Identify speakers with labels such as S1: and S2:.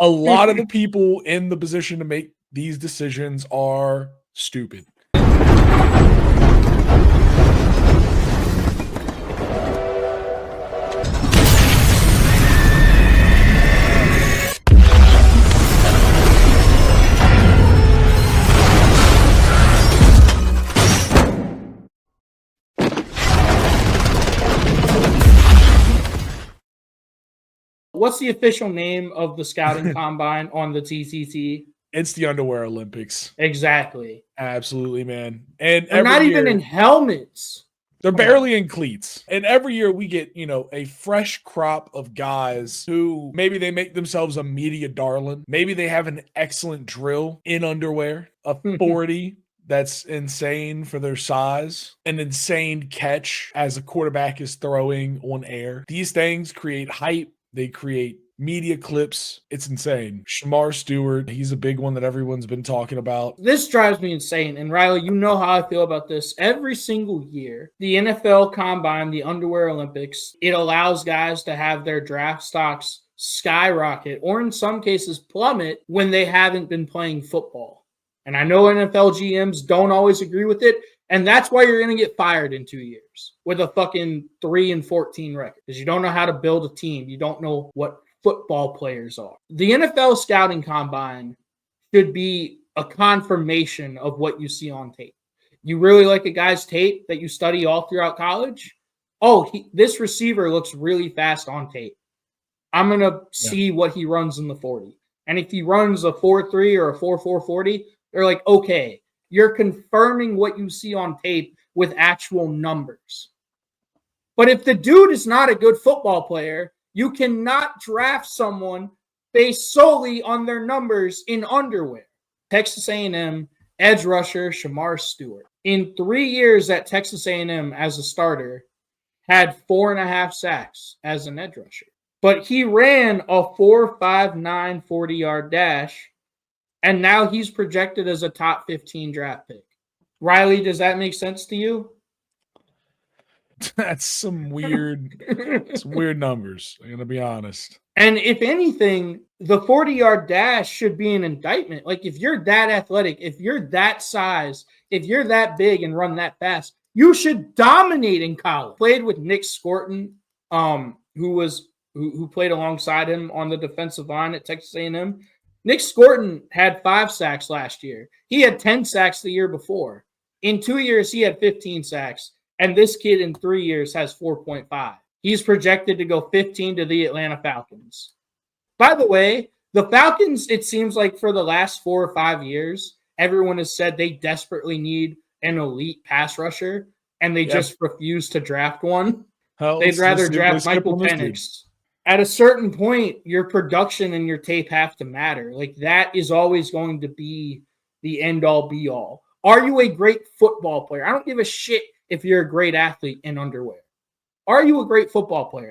S1: A lot of the people in the position to make these decisions are stupid.
S2: What's the official name of the scouting combine on the TTT?
S1: It's the underwear Olympics.
S2: Exactly.
S1: Absolutely, man. And
S2: they're not even in helmets.
S1: They're barely in cleats. And every year we get, a fresh crop of guys who maybe they make themselves a media darling. Maybe they have an excellent drill in underwear, a 40 that's insane for their size, an insane catch as a quarterback is throwing on air. These things create hype. They create media clips. It's insane. Shamar Stewart, he's a big one that everyone's been talking about.
S2: This drives me insane. And Riley, you know how I feel about this. Every single year, the NFL Combine, the Underwear Olympics, it allows guys to have their draft stocks skyrocket or in some cases plummet when they haven't been playing football. And I know NFL GMs don't always agree with it. And that's why you're going to get fired in 2 years with a fucking 3-14 record because you don't know how to build a team. You don't know what football players are. The NFL scouting combine should be a confirmation of what you see on tape. You really like a guy's tape that you study all throughout college? Oh, this receiver looks really fast on tape. I'm going to see what he runs in the 40. And if he runs a 4.3 or a 4.4 40, they're like, okay. You're confirming what you see on tape with actual numbers. But if the dude is not a good football player, you cannot draft someone based solely on their numbers in underwear. Texas A&M edge rusher Shamar Stewart. In 3 years at Texas A&M as a starter, had 4.5 sacks as an edge rusher. But he ran a 4.59 40-yard dash. And now he's projected as a top 15 draft pick. Riley, does that make sense to you?
S1: That's some weird numbers. I'm going to be honest.
S2: And if anything, the 40-yard dash should be an indictment. Like if you're that athletic, if you're that size, if you're that big and run that fast, you should dominate in college. Played with Nick Scorton, who played alongside him on the defensive line at Texas A&M. Nick Scorton had 5 sacks last year. He had 10 sacks the year before. In 2 years, he had 15 sacks. And this kid in 3 years has 4.5. He's projected to go 15 to the Atlanta Falcons. By the way, the Falcons, it seems like for the last 4 or 5 years, everyone has said they desperately need an elite pass rusher, and they just refuse to draft one. They'd rather draft Michael Penix. At a certain point, your production and your tape have to matter. Like that is always going to be the end all be all. Are you a great football player? I don't give a shit if you're a great athlete in underwear. Are you a great football player?